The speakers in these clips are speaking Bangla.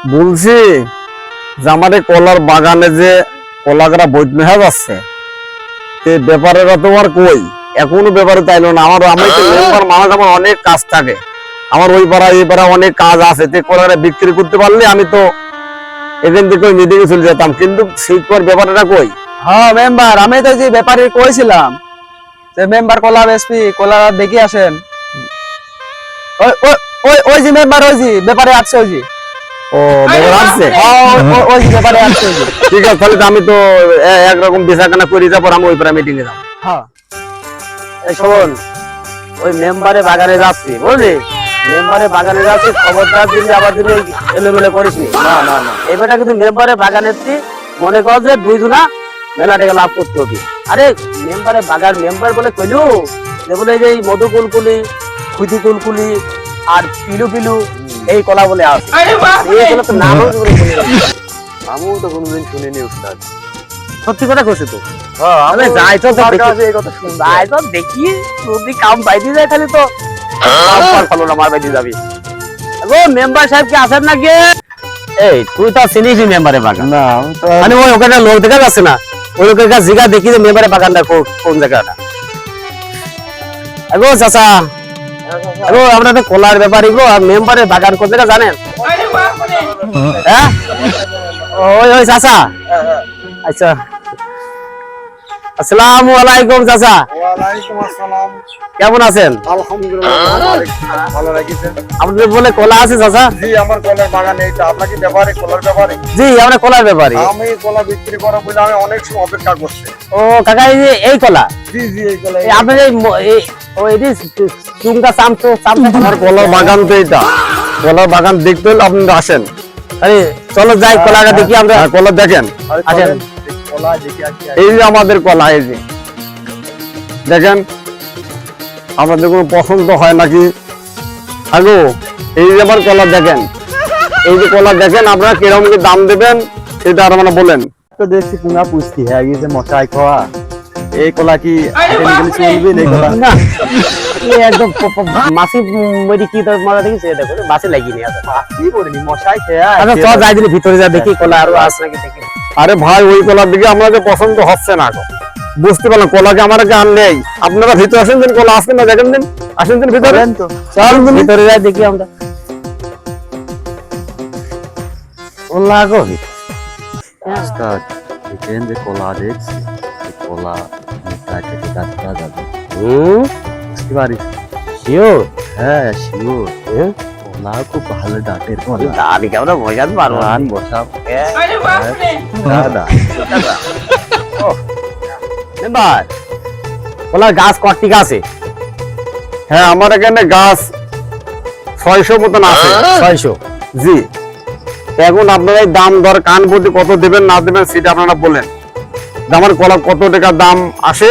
বলছি যে আমাদের কলার বাগানে যে কলাগারা বৈধ হয়ে যাচ্ছে সে ব্যাপারেরা তোমার কই এখনো ব্যাপারে তাইলো না। আমি তো মেম্বার মানুষ, আমার অনেক কাজ থাকে, আমার ওই পাড়া এই পাড়া অনেক কাজ আছে, তে কলাগারা বিক্রি করতে পারলে আমি তো এখান থেকে ওই মিটিংয়ে চলে যেতাম, কিন্তু সেই ব্যাপারটা কই? হ্যাঁ মেম্বার, আমি তো যে ব্যাপারে কইছিলাম যে মেম্বার কলা বেসপি কলা দেখি আসেন। ওই ওই ওই ওই যে মেম্বার, ওই যে ব্যাপারে আসছে, ওই যে ও ব্যাপার আসছে, ওই যে ব্যাপারে আসছে। ঠিক আছে, তাহলে তো আমি তো একরকম বিচারখানা করি, তারপর আমি ওই পাড়া মিটিংয়ে যাবো। হ্যাঁ এই শোন, ওই মেম্বারে বাগানে যাচ্ছি, বুঝলি? মেম্বারে বাগানে যাচ্ছি, খবরদার দিলে আবার দিলে এলোমেলো করিস নি। না না না, এবারটা কিন্তু মেম্বারে বাগানে মনে কর যে দুইজনা মেলা টাকা লাভ করতে হবে। আরে মেম্বারে বাগান মেম্বার বলে কইলু যে বলে যে মধু কুলকুলি, খুঁতি কুলকুলি আর পিলু পিলু এই কলা বলে আছে। এইগুলো তো নামও আমিও তো কোনোদিন শুনিনি উস্তাদ। সত্যি কথা কইছে তো। আমি যাই তো এই কথা শুনছি। যাই তো দেখি, যদি কাম বাইতে যায় তাহলে তো ভালো না, মার বাইতে যাবি। ও মেম্বার সাহেব কি আছেন নাকি? এই তুই তো চিনিসই মেম্বারের বাগান? না মানে ওই ওখানে লোক দেখা যাচ্ছে না, ওই লোকের কাছে জিগা দেখি যে মেম্বারের বাগানটা কোন জায়গাটা। এগো চাচা, এগো আমরা তো কলার ব্যাপারী গো, আর মেম্বারের বাগান কোন জায়গা জানেন? হ্যাঁ ওই ওই চাচা, আচ্ছা আসসালামু আলাইকুম চাচা। ওয়ালাইকুম আসসালাম। কেমন আছেন? আলহামদুলিল্লাহ ভালো রাখিছেন। আপনাদের বলে কলা আছে চাচা? জি, আমার কলার বাগানে এটা। আপনাকে ব্যাপারে কলার ব্যাপারে? জি আমরা কলার ব্যাপারী। আমি কলা বিক্রি করা বলে আমি অনেক সময় অপেক্ষা করছি। ও কাকা, এই যে এই কলা, জি জি, এই কলা এই আপনার চুমকা চামচো আমার কলার বাগান তো এটা, কলার বাগান দেখতে হলে আপনারা আসেন। আরে চলো যাই কলাটা দেখি আমরা। কলা দেখেন, আসেন। কলা দেখি আসি। এই যে আমাদের কলা, এই যে দেখেন, আপনাদের কোনো পছন্দ হয় নাকি? আগো এই যে আমার কলা দেখেন, এই যে কলা দেখেন, আপনারা কিরকম কি দাম দেবেন সেটা আর মানে বলেন। তো দেখছি পুঙ্গা পুষ্টি হয়ে গেছে মশাই খাওয়া। এই কলা কি চলবে? এই কলা না এই একদম মাছি মরি কি তোর মজা দেখিস? দেখো মাছি লাগিয়ে আছে। কি বলিনি, মশাই খেয়ে আচ্ছা চল যাই দিলে ভিতরে যা দেখি কলা আরো আছে নাকি দেখি। আরে ভাই, ওই কলার দিকে আমাদের পছন্দ হচ্ছে না এখন, বুঝতে পারলাম। কলাকে আমার গান নেই, আপনারা ভিতরে আসেন দিন, কলা আসেন না দেখেন দিন, আসেন দিন ভিতরে। তো চল ভিতরে যাই দেখি আমরা। কলা গো উস্তাদ, এখানে যে কলা দেখছি, এই কলা কেটে কাটা যাবে, বুঝতে পারিস? শিওর? হ্যাঁ শিওর, কলা খুব ভালো ডাটের কলা। আমি কেমন বোঝাতে পারবো না। ধান বসাব দাদা। মেম্বার কলার গাছ কটি আছে? হ্যাঁ, আমার এখানে গাছ 600 মতন আছে। 600? জি, এখন আপনারা এই দাম দর কান প্রতি কত দেবেন না দেবেন সেটা আপনারা বলেন। যে আমার কলা কত টাকা দাম আসে?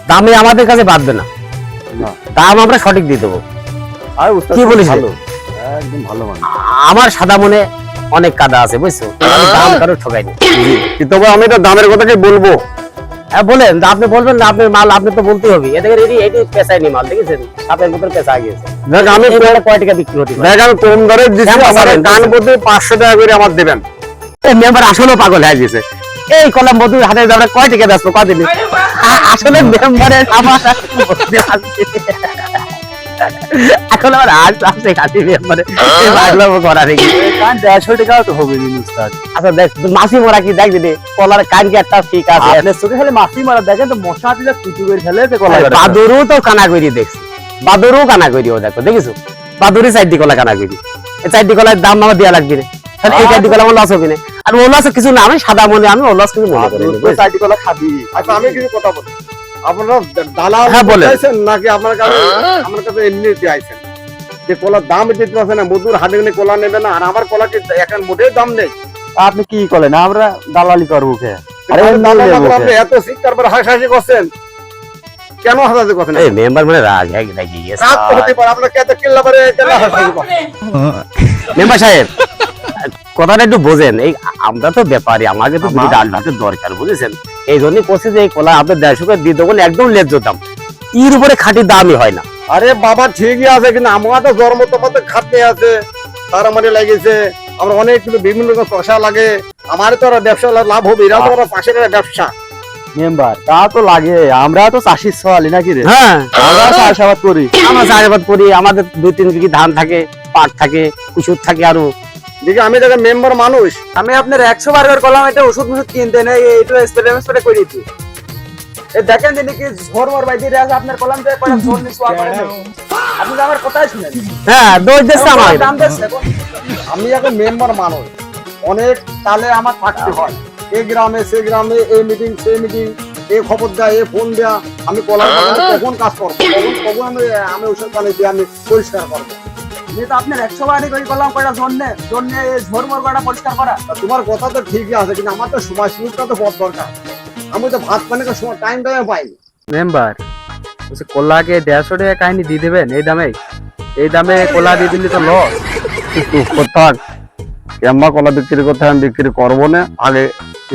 দামে আমাদের কাছে বাঁধবে না, দাম আমরা সঠিক দিয়ে দেবো। আর উস্তাদ কি বলিস? ভালো, একদম ভালো মানুষ। আমার সাদা মনে অনেক কাদা আছে, বুঝছো? আমি দাম কারো ঠকাইনি। কিন্তু তবে আমি এটা দামের কথা কি বলবো? হ্যাঁ বলেন, আপনি বলবেন না, আপনার মাল আপনি তো বলতে হবে। এদিকে এটি পেঁচায়নি মাল, দেখেছেন সাপের ভিতরে পেঁচা গিয়েছে। দেখ আমি কয় টাকা বিক্রি হতে পারে? দেখ আমি কম দরে দিচ্ছি, কেমন আমার পাবেন? কান প্রতি 500 টাকা করে আমার দেবেন। মেম্বার আসলে পাগল হয়ে গেছে। এই কলম মধুর হাতে আমরা কয় টাকা বেচবো কদিন? আসলে মেম্বারের আমার এখন আমার আজ আসছে খাতি মেম্বারে লাগলো করা রেখে। কান 150 টাকাও তো হবে না উস্তাদ। আচ্ছা দেখ মাসি মরা কি দেখ দিদি, কলার কান কি একটা ঠিক আছে? আপনার চোখে খালি মাছি মারা দেখেন তো, মশা দিলে কুচু করে ফেলে তো কলা গাছ। বাদুরও তো কানা করি দেখছি, বাদুরও কানা করিও দেখো, দেখিছো? বাদুরই 4টি কলা কানা করি। এই 4টি কলার দাম আমার দেওয়া লাগবে না, তাহলে এই 4টি কলা আমার লস হবে না। আর ও লস কিছু না, আমি সাদা মনে, আমি ও লস কিছু মনে করি না। তুই 4টি কলা খাবি। আচ্ছা আমি কিছু কথা বলি, আপনারা দালাল হ্যাঁ, বলেন। চাইছেন নাকি আপনার কাছে আমার কাছে এমনিতে আইছেন যে কলার দাম দিতে পারছে না, মধুর হাটে গেলে কলা নেবে না, আর আমার কলাকে এখন মোটেই দাম নেই? আপনি কি করেন? আমরা দালালি করবো কে? আরে তাহলে দালাল দালাল নেবো আপনি কে? এত শিক্ষার পর হাসাহাসি করছেন কেন? হাসাহাসি করছেন এই মেম্বার মানে রাগ লাগি গেছে। রাত তো হতে পারে, আপনার কেতে কিল্লা পারে কেলা হাসাহাসি করেন? মেম্বার সাহেব কথাটা একটু বোঝেন, এই আমরা তো ব্যাপারী, আমাকে তো দুটো ডাল ভাতের দরকার, বুঝেছেন? এই জন্যই করছি যে এই কলা আপনার 150 করে দিয়ে দেবো, একদম ন্যায্য দাম, এর উপরে খাঁটি দামই হয় না। আরে বাবা ঠিকই আছে, কিন্তু আমার তো জন্ম তোমাদের খাটনি আছে, সার আমাদের লাগিয়েছে, আমরা অনেক কিন্তু বিভিন্ন রকম শসা লাগে, আমার তো আর ব্যবসা লাভ হবে, এরা তো ওরা পাশের একটা ব্যবসা। মেম্বার তা তো লাগে, আমরা তো চাষির সওয়ালি নাকি রে? হ্যাঁ আমরা চাষাবাদ করি। আমরা চাষাবাদ করি, আমাদের 2-3 বিঘি ধান থাকে, পাট থাকে, কুসুর থাকে আরো। দেখি আমি দেখেন মেম্বার মানুষ, আমি আপনার 100 বার করে কলাম এটা ওষুধ মুষুধ কিনতে নেই, এইটা স্প্রে করে দিচ্ছি। এই দেখেন যিনি কি ঝোর মোর বাইরে আছে আপনার কলাম থেকে কলাম ঝোর নিয়ে শোয়া করে নেই। আপনি তো আমার কথাই শুনেন। হ্যাঁ দোষ দিচ্ছে আমার। দাম দিচ্ছে এখন। আমি এখন মেম্বার মানুষ, অনেক তালে আমার থাকতে হয়, এই গ্রামে সেই গ্রামে, এই মিটিং সেই মিটিং, এই খবর দেয়া, এই ফোন দেয়া, আমি কলার বাগানে কখন কাজ করবো, কখন আমি ওষুধ পানি দিয়ে আমি পরিষ্কার করবো। আমি তো আপনার 100 বারই করে কলাম কয়টা ঝোর নিয়ে এই ঝোর মোর কয়টা পরিষ্কার করা। তা তোমার কথা তো ঠিকই আছে, কিন্তু আমার তো সময় সুযোগটা তো বড় দরকার, আমি তো ভাত পানি সময় টাইম পাই। মেম্বার বলছে কলাকে 150 টাকা কাহিনী দিয়ে দেবেন এই দামে? এই দামে কলা দিয়ে দিলে তো লস। কোথা কেমন কলা বিক্রি করতে আমি বিক্রি করবো না, আগে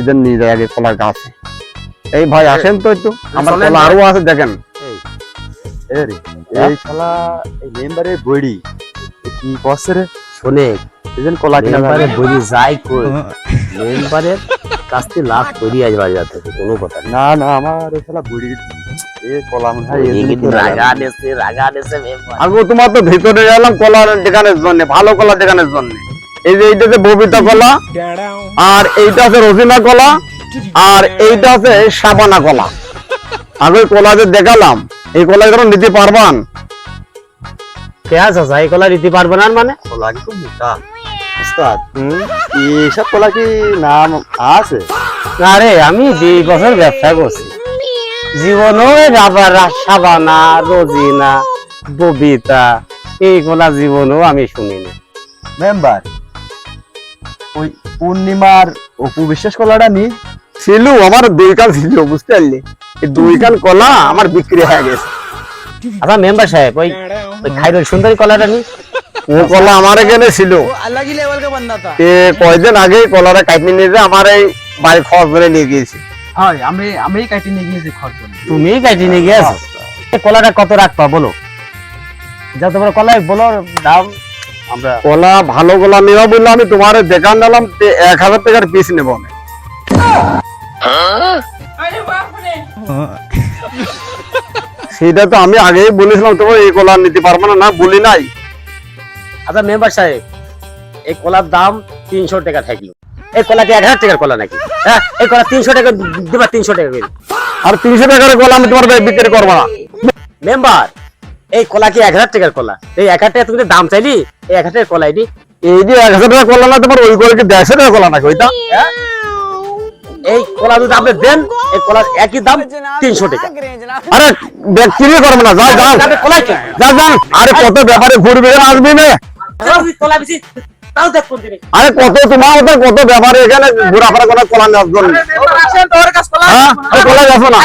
এদের নিয়ে যায় আগে কলার গাছে। এই ভাই আসেন তো একটু, আমার চলেন কলা ভাই। আরো আছে দেখেন। এ রে, এই শালা এই মেম্বারের বড়ি কি করছে রে? শোনে, এজন কলা কিনা মেম্বারে বলি যাই কই, মেম্বারের কাছ থেকে লাভ করি আজ বাজার থেকে, কোনো কথা না। না না, আমার এই শালা বড়ি এ কলা মনে হয় এই এজন্য কিন্তু করে রাগা আনেছে মেম্বার। আগে তোমার তো ভিতরে গেলাম কলা দেখানোর জন্য, ভালো কলা দেখানোর জন্য। এই যে এইটা ববিতা কলা, আর এইটা আছে রসিনা কলা, আর এইটা আছে সাবানা কলা। আগে কলা যে দেখালাম, এই কলা এখন নিতে পারবান? কে আছে এই কলা দিতে পারবে না মানে? কলা কি খুব মোটা উস্তাদ। এইসব কলা কি নাম আছে? আরে আমি 2 বছর ব্যবসা করছি, জীবনও রাবার সাবানা রোজিনা ববিতা এই কলা জীবনও আমি শুনিনি। মেম্বার ওই পূর্ণিমার অপু বিশ্বাস কলাটা নি ছিল আমার 2 কান ছিল, বুঝতে পারলি? এই 2 কান কলা আমার বিক্রি হয়ে গেছে। আচ্ছা মেম্বার সাহেব, ওই খাইরুল সুন্দরী কলাটা নি? ও কলা আমার এখানে ছিল, अलग ही लेवल का बंदा था। কয়দিন আগে কলাটা কাটনি নিয়ে যে আমার এই বাড়ি খরচ করে নিয়ে গিয়েছি। হ্যাঁ আমি কাটি নিয়ে গিয়েছি খরচ করে। তুমি কাটি নিয়ে গিয়েছো? এই কলাটা কত রাখবা বলো, যা তোমার কলাই বলো দাম। আমরা কলা ভালো কলা নেওয়া বললে আমি তোমার দেখান নিলাম 1000 টাকার পিস নেব না। সেটা তো আমি আগেই বলেছিলাম, তোমার এই কলা নিতে পারবো না, না বলি নাই? আচ্ছা মেম্বার সাহেব, এই কলার দাম 300 টাকা থাকলো, এই কলা কি 1000 টাকার কলা নাকি? হ্যাঁ, এই কলা 300 টাকা দেবা, 300 টাকা করে। আর 300 টাকার কলা আমি তোমার বিক্রি করবো না। মেম্বার এই কলা কি 1000 টাকার কলা? এই 1000 টাকা তুমি তো দাম চাইলি, এই 1000 টাকার কলা এটি। এই যে 1000 টাকা কলা না, তোমার ওই কলা কি 150 টাকা কলা নাকি ওইটা? এই কলা যদি আপনি দেন, এই কলার একই দাম 300 টাকা। আরে বিক্রি করবো না, যাও যাও আপনি কলাই কেন? যাও যাও। আরে কত ব্যাপারে ঘুরবে আসবি না? কলা বেশি তাও দেখ কোন দিনে। আরে কত তোমার মতো কত ব্যাপারে এখানে ঘোরাফেরা করে কলা নেওয়ার জন্য। আসেন তোর কাছে কলা। হ্যাঁ, আরে কলা যাবো না।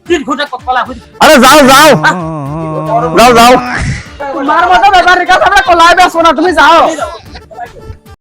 3 ঘন্টা কলা হইছে। আরে যাও যাও যাও যাও। তোমার মতো ব্যাপারীর কাছে আমরা কলাই বেচবো না, তুমি যাও।